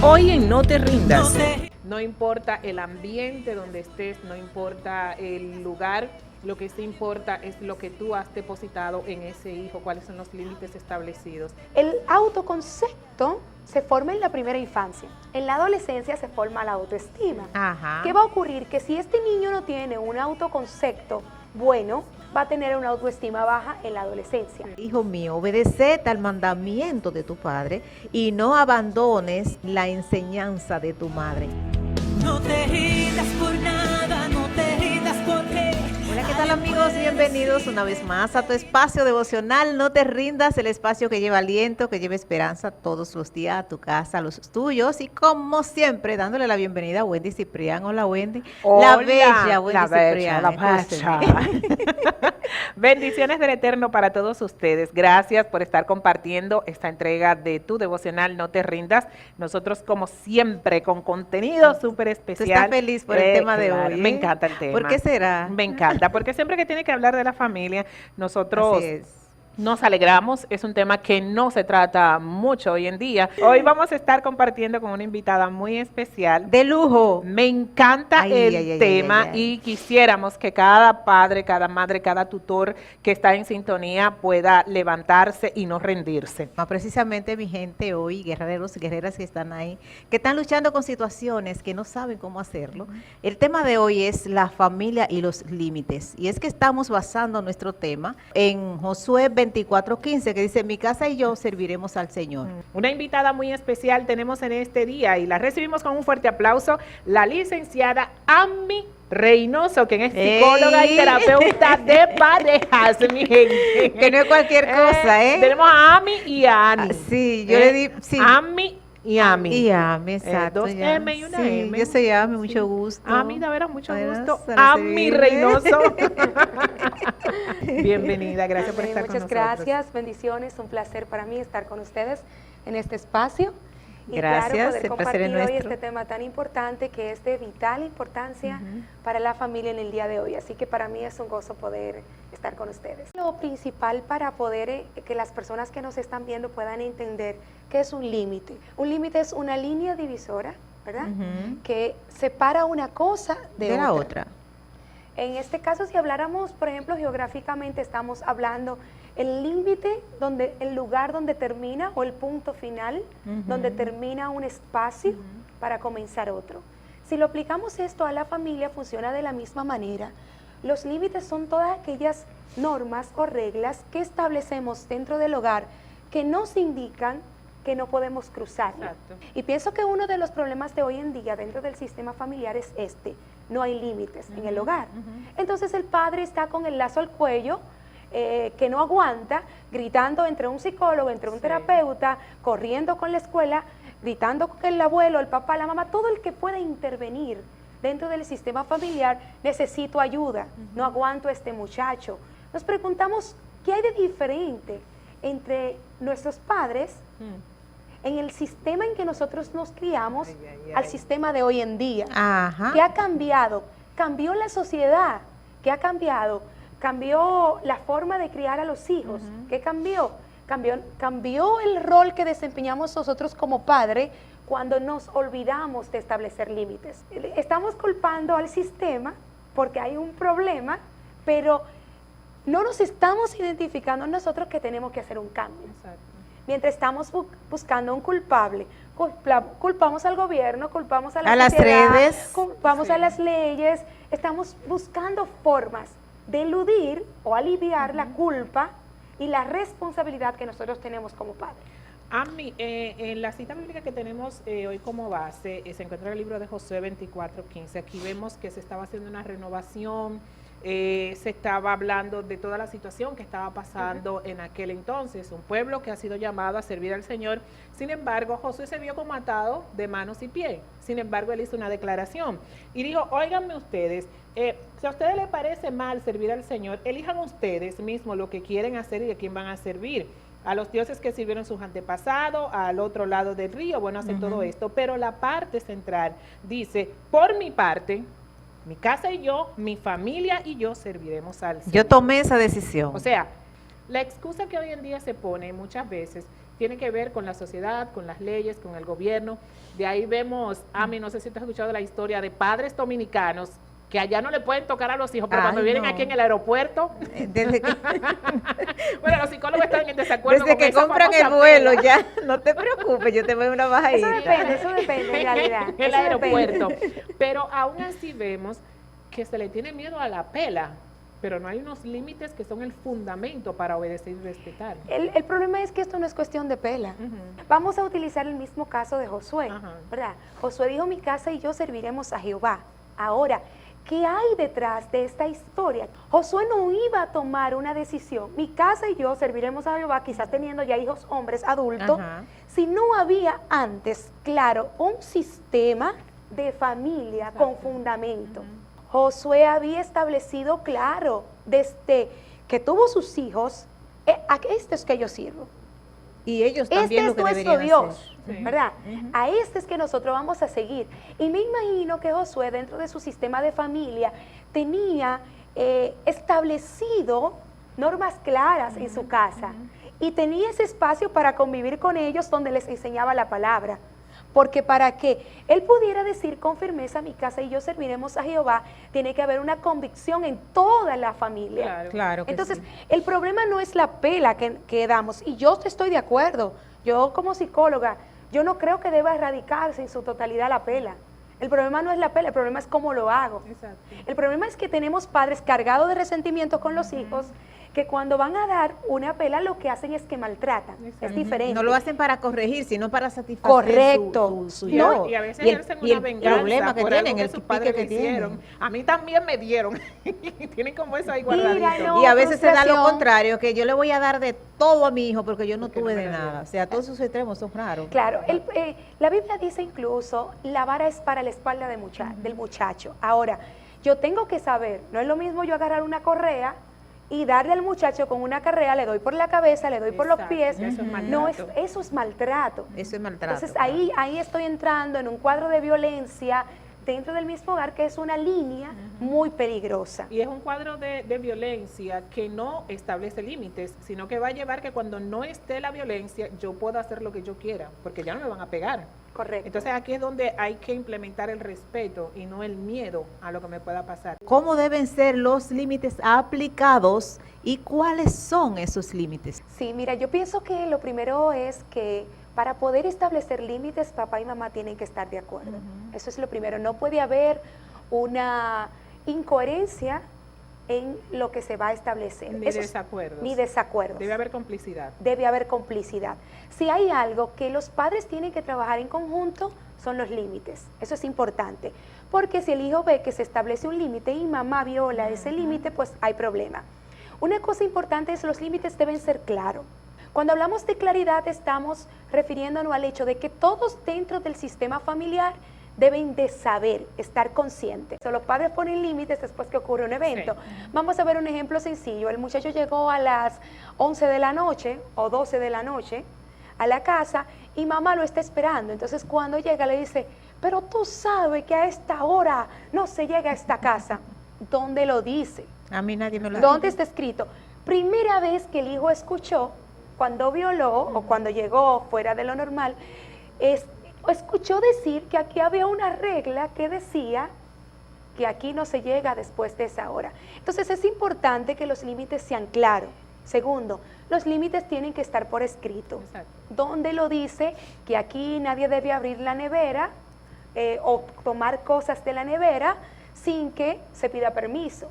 Hoy en No Te Rindas. No importa el ambiente donde estés, no importa el lugar, lo que sí importa es lo que tú has depositado en ese hijo, cuáles son los límites establecidos. El autoconcepto se forma en la primera infancia. En la adolescencia se forma la autoestima. Ajá. ¿Qué va a ocurrir? Que si este niño no tiene un autoconcepto bueno, va a tener una autoestima baja en la adolescencia. Hijo mío, obedece al mandamiento de tu padre y no abandones la enseñanza de tu madre. No te rindas por nada, no te rindas porque... Hola, ¿qué tal amigos? Bienvenidos una vez más a tu espacio devocional. No te rindas, el espacio que lleva aliento, que lleva esperanza todos los días a tu casa, a los tuyos. Y como siempre, dándole la bienvenida a Wendy Ciprián. Hola Wendy. Hola, la bella Wendy Ciprián. La bella. Bendiciones del Eterno para todos ustedes. Gracias por estar compartiendo esta entrega de tu devocional No Te Rindas. Nosotros, como siempre, con contenido súper especial. ¿Tú estás feliz por el tema de hoy? Me encanta el tema. ¿Por qué será? Me encanta, porque siempre que tiene que hablar de la familia, nosotros Así es. nos alegramos. Es un tema que no se trata mucho hoy en día. Hoy vamos a estar compartiendo con una invitada muy especial. De lujo. Me encanta el tema y quisiéramos que cada padre, cada madre, cada tutor que está en sintonía pueda levantarse y no rendirse. Precisamente mi gente hoy, guerreros y guerreras que están ahí, que están luchando con situaciones que no saben cómo hacerlo. El tema de hoy es la familia y los límites. Y es que estamos basando nuestro tema en Josué 24:15, que dice: mi casa y yo serviremos al Señor. Una invitada muy especial tenemos en este día y la recibimos con un fuerte aplauso, la licenciada Ami Reynoso, quien es psicóloga y terapeuta de parejas, mi gente. Que no es cualquier cosa, ¿eh? Tenemos a Ami y a Ani. Sí, yo le di... Sí. Ami y Ami. Y Ami, exacto. Dos ya. M y una Sí, M. yo soy Ami, mucho gusto. Ami, de veras, mucho Buenas, gusto. para Ami servirle. Reynoso. Bienvenida, gracias por estar con Muchas nosotros. gracias, bendiciones, un placer para mí estar con ustedes en este espacio. Y Gracias, claro, poder el placer compartir es hoy nuestro. este tema tan importante que es de vital importancia para la familia en el día de hoy. Así que para mí es un gozo poder estar con ustedes. Lo principal para poder que las personas que nos están viendo puedan entender qué es un límite. Un límite es una línea divisora, ¿verdad? Que separa una cosa de la otra. En este caso, si habláramos, por ejemplo, geográficamente, estamos hablando el límite, donde el lugar donde termina o el punto final, donde termina un espacio para comenzar otro. Si lo aplicamos esto a la familia, funciona de la misma manera. Los límites son todas aquellas normas o reglas que establecemos dentro del hogar que nos indican que no podemos cruzar. Y pienso que uno de los problemas de hoy en día dentro del sistema familiar es este: no hay límites en el hogar. Entonces el padre está con el lazo al cuello, que no aguanta, gritando entre un psicólogo, entre un terapeuta, corriendo con la escuela, gritando con el abuelo, el papá, la mamá, todo el que pueda intervenir dentro del sistema familiar. Necesito ayuda, no aguanto a este muchacho. Nos preguntamos, ¿qué hay de diferente entre nuestros padres en el sistema en que nosotros nos criamos al sistema de hoy en día? ¿Qué ha cambiado? Cambió la sociedad. ¿Qué ha cambiado? Cambió la forma de criar a los hijos. ¿Qué cambió? Cambió el rol que desempeñamos nosotros como padre cuando nos olvidamos de establecer límites. Estamos culpando al sistema porque hay un problema, pero no nos estamos identificando nosotros que tenemos que hacer un cambio. Mientras estamos buscando un culpable, culpamos al gobierno, culpamos a la sociedad, las redes, culpamos a las leyes, estamos buscando formas de eludir o aliviar la culpa y la responsabilidad que nosotros tenemos como padres. Ami, en la cita bíblica que tenemos hoy como base, se encuentra el libro de Josué 24:15. Aquí vemos que se estaba haciendo una renovación, se estaba hablando de toda la situación que estaba pasando en aquel entonces, un pueblo que ha sido llamado a servir al Señor. Sin embargo, Josué se vio como atado de manos y pies. Sin embargo, él hizo una declaración y dijo: óiganme ustedes, si a ustedes les parece mal servir al Señor, elijan ustedes mismos lo que quieren hacer y a quién van a servir. A los dioses que sirvieron sus antepasados, al otro lado del río, bueno, hacen todo esto. Pero la parte central dice: por mi parte, mi casa y yo, mi familia y yo serviremos al Señor. Yo tomé esa decisión. O sea, la excusa que hoy en día se pone muchas veces tiene que ver con la sociedad, con las leyes, con el gobierno. De ahí vemos, Ami, no sé si tú has escuchado la historia de padres dominicanos que allá no le pueden tocar a los hijos, pero cuando vienen aquí en el aeropuerto, Desde que, bueno, los psicólogos están en desacuerdo desde con que esa compran el famosa vuelo, pela. ya, no te preocupes, yo te voy una bajadita. Eso depende en realidad. En el Eso aeropuerto. depende. Pero aún así vemos que se le tiene miedo a la pela, pero no hay unos límites que son el fundamento para obedecer y respetar. El problema es que esto no es cuestión de pela. Ujú. Vamos a utilizar el mismo caso de Josué, Ajá. ¿verdad? Josué dijo, mi casa y yo serviremos a Jehová. Ahora, ¿qué hay detrás de esta historia? Josué no iba a tomar una decisión, mi casa y yo serviremos a Jehová, quizás teniendo ya hijos hombres adultos, Ajá. si no había antes, claro, un sistema de familia con fundamento. Josué había establecido claro, desde que tuvo sus hijos, a este es que yo sirvo. Y ellos Este también es lo que nuestro deberían Dios, hacer. Sí. ¿verdad? Ujú. A este es que nosotros vamos a seguir. Y me imagino que Josué, dentro de su sistema de familia, tenía establecido normas claras en su casa y tenía ese espacio para convivir con ellos donde les enseñaba la palabra. Porque para que él pudiera decir con firmeza, mi casa y yo serviremos a Jehová, tiene que haber una convicción en toda la familia. Claro. Claro que Entonces, sí. el problema no es la pela que damos, y yo estoy de acuerdo. Yo como psicóloga, yo no creo que deba erradicarse en su totalidad la pela. El problema no es la pela, el problema es cómo lo hago. Exacto. El problema es que tenemos padres cargados de resentimientos con los hijos, que cuando van a dar una pela lo que hacen es que maltratan. Exacto. Es diferente. No lo hacen para corregir, sino para satisfacer Correcto. su No, yo. Y a veces Y el- ejercen y una el venganza problema que por tienen, algo el que sus pique padres que le hicieron. tienen. A mí también me dieron. Tienen como eso ahí Mira, guardadito. no. Y a veces se da lo frustración. contrario, que yo le voy a dar de todo a mi hijo porque yo no Porque no tuve me de la nada. dieron. O sea, todos esos extremos son raros. Claro, la Biblia dice incluso, la vara es para la espalda del muchacho. Ahora, yo tengo que saber, no es lo mismo yo agarrar una correa y darle al muchacho con una correa, le doy por la cabeza, le doy por los Exacto, pies. eso es No, maltrato. eso es maltrato. Eso es maltrato. Entonces ahí estoy entrando en un cuadro de violencia dentro del mismo hogar que es una línea muy peligrosa. Y es un cuadro de violencia que no establece límites, sino que va a llevar que cuando no esté la violencia, yo pueda hacer lo que yo quiera, porque ya no me van a pegar. Correcto. Entonces aquí es donde hay que implementar el respeto y no el miedo a lo que me pueda pasar. ¿Cómo deben ser los límites aplicados y cuáles son esos límites? Sí, mira, yo pienso que lo primero es que para poder establecer límites, papá y mamá tienen que estar de acuerdo. Eso es lo primero. No puede haber una incoherencia en lo que se va a establecer. Ni Eso es- desacuerdos. Ni desacuerdos. Debe haber complicidad. Debe haber complicidad. Si hay algo que los padres tienen que trabajar en conjunto, son los límites. Eso es importante. Porque si el hijo ve que se establece un límite y mamá viola ese límite, pues hay problema. Una cosa importante es los límites deben ser claros. Cuando hablamos de claridad estamos refiriéndonos al hecho de que todos dentro del sistema familiar deben de saber, estar conscientes. Los padres ponen límites después que ocurre un evento. Sí. Vamos a ver un ejemplo sencillo. El muchacho llegó a las 11 de la noche o 12 de la noche a la casa y mamá lo está esperando. Entonces cuando llega le dice, pero tú sabes que a esta hora no se llega a esta casa. ¿Dónde lo dice? A mí nadie me lo ¿Dónde está escrito? Primera vez que el hijo escuchó, cuando violó o cuando llegó fuera de lo normal, escuchó decir que aquí había una regla que decía que aquí no se llega después de esa hora. Entonces es importante que los límites sean claros. Segundo, los límites tienen que estar por escrito. Exacto. Donde lo dice que aquí nadie debe abrir la nevera o tomar cosas de la nevera sin que se pida permiso.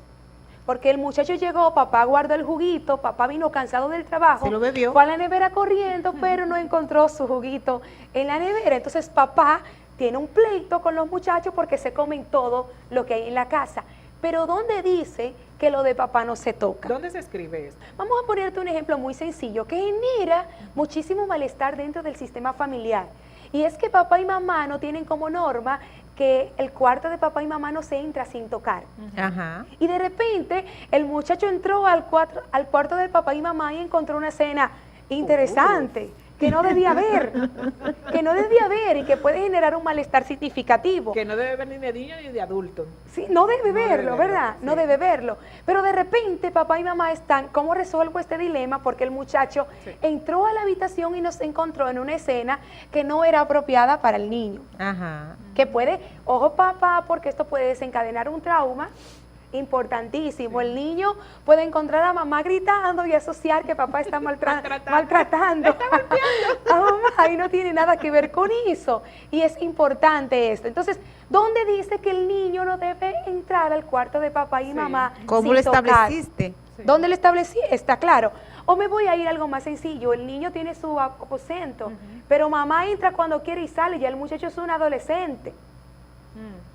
Porque el muchacho llegó, papá guardó el juguito, papá vino cansado del trabajo, Se lo bebió. fue a la nevera corriendo, pero no encontró su juguito en la nevera. Entonces papá tiene un pleito con los muchachos porque se comen todo lo que hay en la casa. Pero ¿dónde dice que lo de papá no se toca? ¿Dónde se escribe esto? Vamos a ponerte un ejemplo muy sencillo que genera muchísimo malestar dentro del sistema familiar. Y es que papá y mamá no tienen como norma que el cuarto de papá y mamá no se entra sin tocar. Ajá. Y de repente el muchacho entró al cuarto del papá y mamá y encontró una escena interesante. que no debía haber, y que puede generar un malestar significativo. Que no debe ver ni de niño ni de adulto. Sí, no debe No debe verlo, ¿verdad? verlo, No sí. debe verlo. Pero de repente papá y mamá están, ¿cómo resuelvo este dilema? Porque el muchacho Sí. entró a la habitación y nos encontró en una escena que no era apropiada para el niño. Ajá. Que puede, ojo papá, porque esto puede desencadenar un trauma importantísimo. El niño puede encontrar a mamá gritando y asociar que papá está maltratando a mamá, y no tiene nada que ver con eso. Y es importante esto. Entonces, ¿dónde dice que el niño no debe entrar al cuarto de papá y Sí. mamá? ¿Cómo sin lo tocar? estableciste? Sí. ¿Dónde lo establecí? Está claro. O me voy a ir a algo más sencillo. El niño tiene su aposento, pero mamá entra cuando quiere y sale. Ya el muchacho es un adolescente.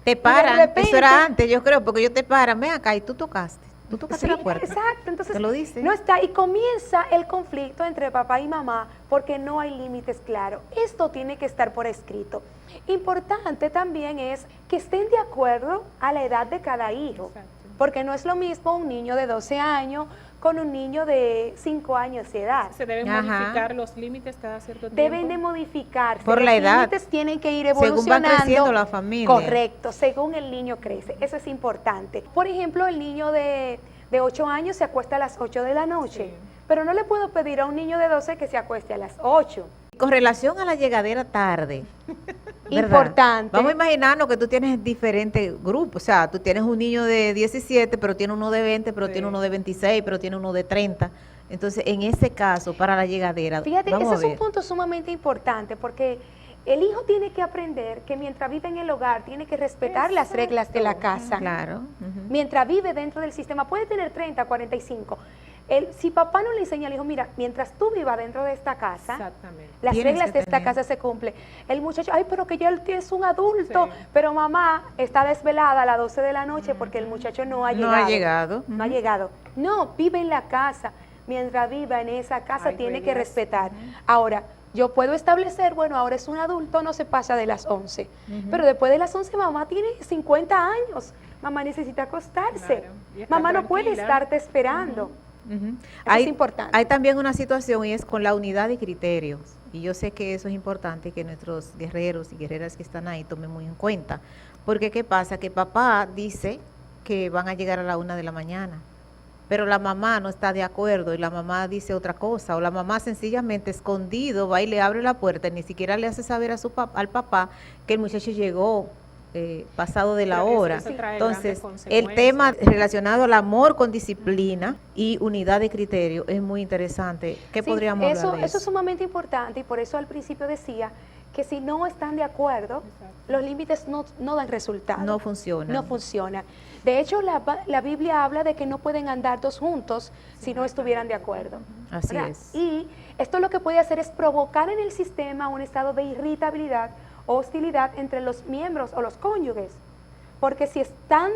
Te paran, repente- eso era antes, yo creo, porque yo te paran, ven acá y tú tocaste Sí, la puerta. exacto. Entonces, Te lo dice. no está, y comienza el conflicto entre papá y mamá porque no hay límites claros. Esto tiene que estar por escrito. Importante también es que estén de acuerdo a la edad de cada hijo, Exacto. porque no es lo mismo un niño de 12 años con un niño de 5 años de edad. Se deben Ajá. modificar los límites cada cierto tiempo. Deben de modificarse. Por Los la edad. límites tienen que ir Según va evolucionando. creciendo la familia. Correcto, según el niño crece. Eso es importante. Por ejemplo, el niño de 8 años se acuesta a las 8 de la noche, Sí. pero no le puedo pedir a un niño de 12 que se acueste a las 8. Con relación a la llegadera tarde, ¿verdad? Importante. Vamos a imaginarnos que tú tienes diferentes grupos, o sea, tú tienes un niño de 17, pero tiene uno de 20, pero Sí. tiene uno de 26, pero tiene uno de 30. Entonces, en ese caso, para la llegadera, Fíjate, vamos ese a es un ver. punto sumamente importante porque el hijo tiene que aprender que mientras vive en el hogar tiene que respetar las reglas de la casa. Claro. Ujú. Mientras vive dentro del sistema, puede tener 30, 45. Si papá no le enseña al hijo, mira, mientras tú vivas dentro de esta casa, Exactamente. las Tienes reglas que de esta tener. casa se cumplen. El muchacho, ay, pero que ya él es un adulto, Sí. pero mamá está desvelada a las 12 de la noche porque el muchacho no ha No llegado. ha llegado. No ha Ujú. llegado. No, vive en la casa. Mientras viva en esa casa Hay tiene que reglas. respetar. Ahora, yo puedo establecer, bueno, ahora es un adulto, no se pasa de las 11. Ujú. Pero después de las 11 mamá tiene 50 años. Mamá necesita acostarse. Claro, y estar Mamá no puede tranquila. estarte esperando. Ujú. es importante. Hay también una situación y es con la unidad de criterios. Y yo sé que eso es importante que nuestros guerreros y guerreras que están ahí tomen muy en cuenta. Porque ¿qué pasa? Que papá dice que van a llegar a la 1 de la mañana, pero la mamá no está de acuerdo y la mamá dice otra cosa, o la mamá sencillamente escondido va y le abre la puerta y ni siquiera le hace saber a al papá que el muchacho llegó pasado de la Pero eso- hora. eso trae Entonces, grandes el consecuencias. tema relacionado al amor con disciplina y unidad de criterio es muy interesante. ¿Qué Sí, podríamos eso, hablar de eso es sumamente importante y por eso al principio decía que si no están de acuerdo, Exacto. los límites no dan resultado. No funciona. No funciona. De hecho, la Biblia habla de que no pueden andar dos juntos si no estuvieran de acuerdo. Así ¿verdad? es. Y esto lo que puede hacer es provocar en el sistema un estado de irritabilidad o hostilidad entre los miembros o los cónyuges. Porque si están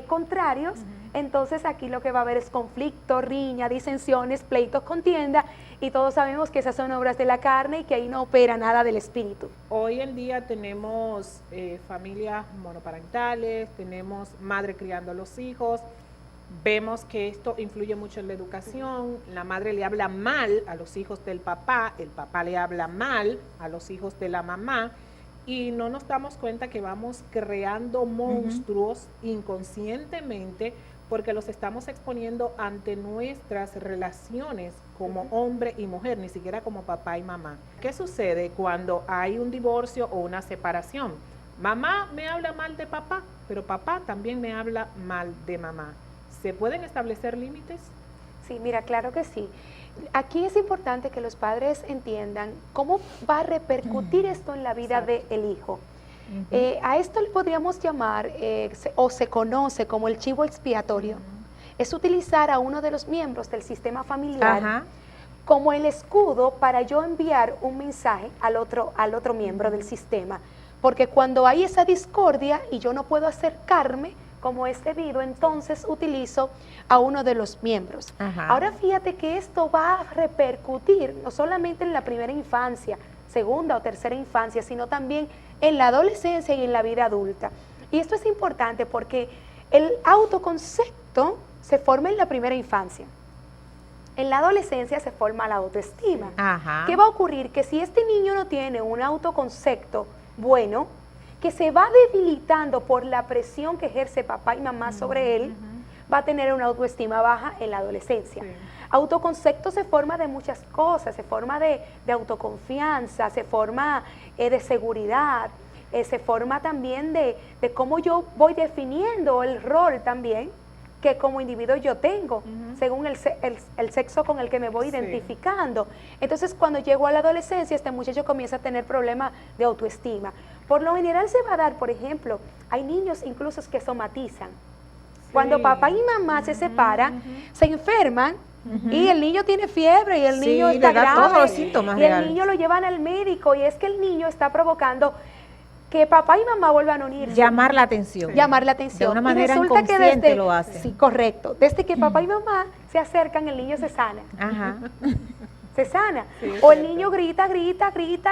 contrarios, entonces aquí lo que va a haber es conflicto, riña, disensiones, pleitos, contienda, y todos sabemos que esas son obras de la carne y que ahí no opera nada del espíritu. Hoy en día tenemos familias monoparentales, tenemos madre criando a los hijos, vemos que esto influye mucho en la educación, la madre le habla mal a los hijos del papá, el papá le habla mal a los hijos de la mamá, y no nos damos cuenta que vamos creando monstruos inconscientemente porque los estamos exponiendo ante nuestras relaciones como hombre y mujer, ni siquiera como papá y mamá. ¿Qué sucede cuando hay un divorcio o una separación? Mamá me habla mal de papá, pero papá también me habla mal de mamá. ¿Se pueden establecer límites? Sí, mira, claro que sí. Aquí es importante que los padres entiendan cómo va a repercutir esto en la vida del hijo. A esto le podríamos llamar, o se conoce como el chivo expiatorio. Es utilizar a uno de los miembros del sistema familiar Ajá. como el escudo para yo enviar un mensaje al otro miembro del sistema. Porque cuando hay esa discordia y yo no puedo acercarme como es debido, entonces utilizo a uno de los miembros. Ajá. Ahora fíjate que esto va a repercutir no solamente en la primera infancia, segunda o tercera infancia, sino también en la adolescencia y en la vida adulta. Y esto es importante porque el autoconcepto se forma en la primera infancia. En la adolescencia se forma la autoestima. Ajá. ¿Qué va a ocurrir? Que si este niño no tiene un autoconcepto bueno, que se va debilitando por la presión que ejerce papá y mamá sobre él, va a tener una autoestima baja en la adolescencia. Sí. Autoconcepto se forma de muchas cosas, se forma de autoconfianza, se forma de seguridad, se forma también de cómo yo voy definiendo el rol también que como individuo yo tengo, según el sexo con el que me voy Sí. identificando. Entonces, cuando llego a la adolescencia, este muchacho comienza a tener problemas de autoestima. Por lo general se va a dar, por ejemplo, hay niños incluso que somatizan. Cuando Sí. papá y mamá se separan, se enferman y el niño tiene fiebre y el Sí, niño le está da grave. todos los síntomas y el reales. niño lo llevan al médico y es que el niño está provocando que papá y mamá vuelvan a unirse. Llamar la atención. Llamar la atención. De una Y manera resulta que inconsciente lo hacen. Sí, correcto. Desde que papá y mamá se acercan, el niño se sana. Ajá. Se sana. Sí, es O el cierto. niño grita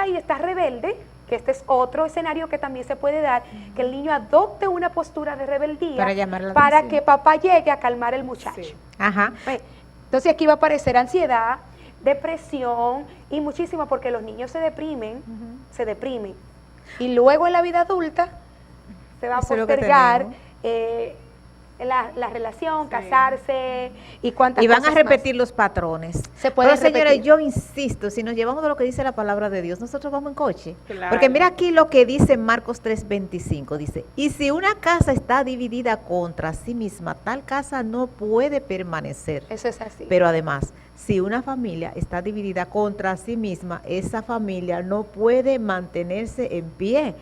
y está rebelde, que este es otro escenario que también se puede dar, que el niño adopte una postura de rebeldía Para llamar la para atención. que papá llegue a calmar el muchacho. Sí. Ajá. Ve, entonces aquí va a aparecer ansiedad, depresión y muchísimo porque los niños se deprimen. Y luego en la vida adulta se va a Eso es lo que postergar tenemos. la relación, Sí. casarse y cuántas Y van a cosas repetir los patrones. Se puede Pero, señores, repetir. yo insisto, si nos llevamos de lo que dice la palabra de Dios, nosotros vamos en coche. Claro. Porque mira aquí lo que dice Marcos 3:25, dice, y si una casa está dividida contra sí misma, tal casa no puede permanecer. más. Eso es así. Pero además, si una familia está dividida contra sí misma, esa familia no puede mantenerse en pie.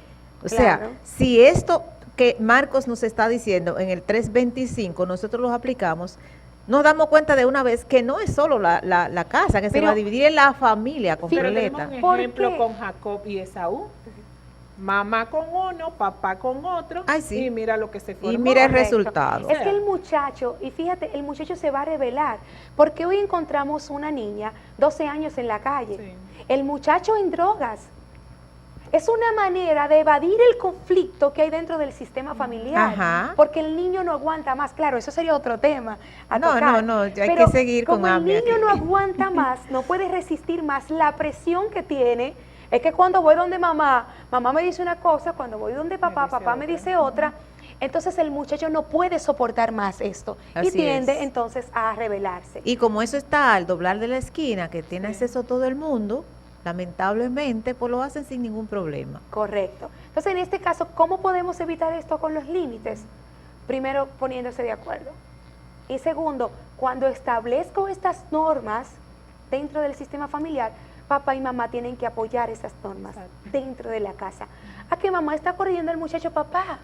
O sea, Claro. si esto que Marcos nos está diciendo en el 3:25, nosotros los aplicamos, nos damos cuenta de una vez que no es solo la casa que se Pero- va a dividir, en la familia Pero tenemos completa. un ¿Por ejemplo qué? con Jacob y Esaú. Mamá con uno, papá con otro. Ay, sí. Y mira lo que se formó. Y mira el Correcto. resultado. Es que el muchacho, y fíjate, el muchacho se va a rebelar, porque hoy encontramos una niña, 12 años en la calle, Sí. el muchacho en drogas. Es una manera de evadir el conflicto que hay dentro del sistema familiar, Ajá. porque el niño no aguanta más. Claro, eso sería otro tema a No, tocar. no, hay que Pero seguir con como el Ami niño aquí. no aguanta más, no puede resistir más la presión que tiene. Es que cuando voy donde mamá me dice una cosa, cuando voy donde papá dice me otra. dice otra. Entonces el muchacho no puede soportar más esto y Así tiende es. entonces a rebelarse. Y como eso está al doblar de la esquina, que tiene Sí. acceso todo el mundo, lamentablemente, pues lo hacen sin ningún problema. Correcto. Entonces, en este caso, ¿cómo podemos evitar esto con los límites? Primero, poniéndose de acuerdo. Y segundo, cuando establezco estas normas dentro del sistema familiar, papá y mamá tienen que apoyar esas normas Exacto. dentro de la casa. A que mamá está corriendo el muchacho, papá,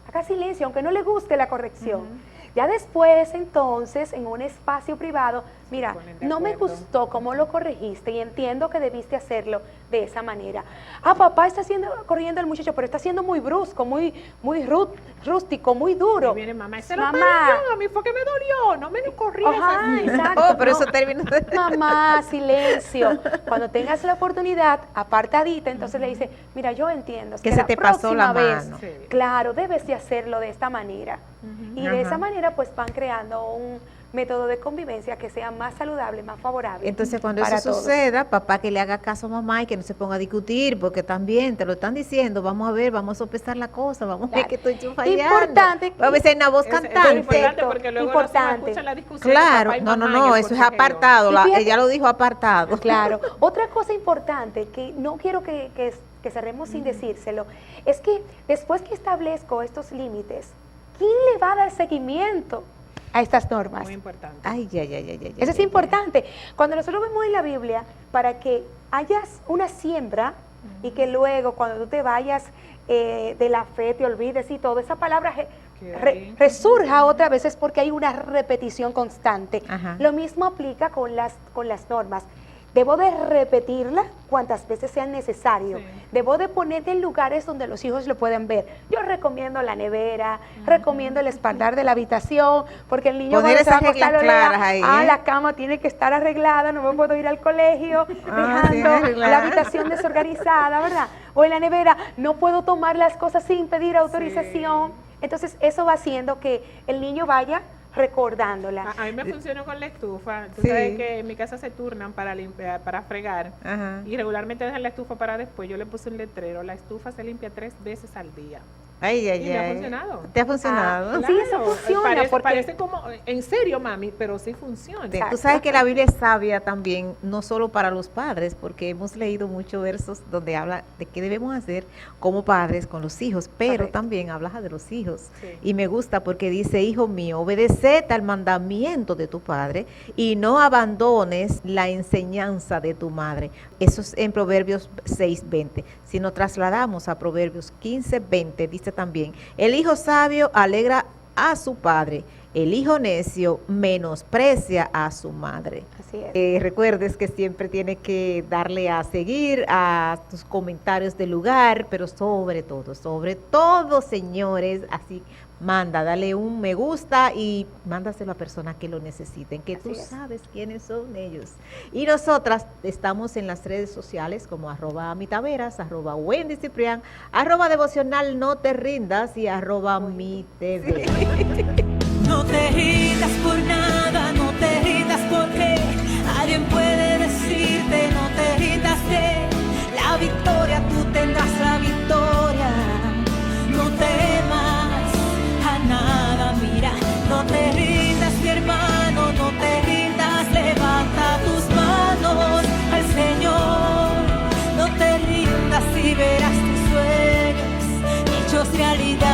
haga silencio, aunque no le guste la corrección. Ya después, entonces, en un espacio privado, mira, ponen de no me acuerdo. gustó cómo lo corregiste y entiendo que debiste hacerlo de esa manera. Ah, papá está corrigiendo al muchacho, pero está siendo muy brusco, muy rústico, muy duro. Y viene mamá, ese lo Mamá. parió, a mí fue que me dolió, no me lo corrías Ajá, así. exacto. Oh, pero no. eso termina de... Mamá, silencio. Cuando tengas la oportunidad, apartadita, entonces le dice, mira, yo entiendo. Que la se te pasó la próxima vez, mano. Sí. claro, debes de hacerlo de esta manera. Y de Ajá. esa manera, pues van creando un método de convivencia que sea más saludable, más favorable. Entonces, cuando para eso todos. suceda, papá que le haga caso a mamá y que no se ponga a discutir, porque también te lo están diciendo, vamos a ver, vamos a sopesar la cosa, vamos a ver Claro. que estoy fallando. Importante. Vamos a ver si hay una voz Es cantante. importante porque luego los hijos Importante. escuchan la discusión de Claro, papá y no, mamá en el eso es consejero. apartado, Y fíjate- ella lo dijo apartado. Claro. Otra cosa importante que no quiero que cerremos sin decírselo, es que después que establezco estos límites, ¿quién le va a dar seguimiento a estas normas? Muy importante. Ay, ay. Eso es importante. Cuando nosotros vemos en la Biblia, para que hayas una siembra y que luego cuando tú te vayas de la fe, te olvides y todo, esa palabra Queda ahí. resurja otra vez es porque hay una repetición constante. Ajá. Lo mismo aplica con las normas. Debo de repetirla cuantas veces sea necesario. Sí. Debo de ponerte en lugares donde los hijos lo puedan ver. Yo recomiendo la nevera, recomiendo el espaldar de la habitación, porque el niño Poner cuando se va a esas acostar, reglas lo lea, claras ahí, ¿eh? la cama tiene que estar arreglada, no me puedo ir al colegio sí, dejando arreglada. la habitación desorganizada, ¿verdad? O en la nevera, no puedo tomar las cosas sin pedir autorización. Entonces, eso va haciendo que el niño vaya recordándola. A mí me funcionó con la estufa. Tú Sí. sabes que en mi casa se turnan para limpiar, para fregar. Ajá. Y regularmente dejan la estufa para después. Yo le puse un letrero. La estufa se limpia 3 veces al día. Ay, ay, Y me ha ay. funcionado. ¿Te ha funcionado? Sí, eso funciona, Parece, porque- parece como, en serio, mami, pero sí funciona. Tú sabes que la Biblia es sabia también, no solo para los padres, porque hemos leído muchos versos donde habla de qué debemos hacer como padres con los hijos, pero Correcto. también habla de los hijos. Sí. Y me gusta porque dice, hijo mío, obedeced al mandamiento de tu padre y no abandones la enseñanza de tu madre. Eso es en Proverbios 6:20. Si nos trasladamos a Proverbios 15:20, dice también, el hijo sabio alegra a su padre, el hijo necio menosprecia a su madre. Así es. Recuerdes que siempre tienes que darle a seguir a tus comentarios del lugar, pero sobre todo, señores, así manda, dale un me gusta y mándaselo a personas que lo necesiten, que tú Así es. sabes quiénes son ellos. Y nosotras estamos en las redes sociales como @mitaveras, @Wendy Ciprián, @devocional no te rindas y @mitv. No te rindas por nada, no te rindas porque alguien puede decirte, no te rindas que la victoria, tú tendrás la victoria. No temas a nada, mira, no te rindas, mi hermano, no te rindas, levanta tus manos al Señor. No te rindas y verás tus sueños hechos realidad.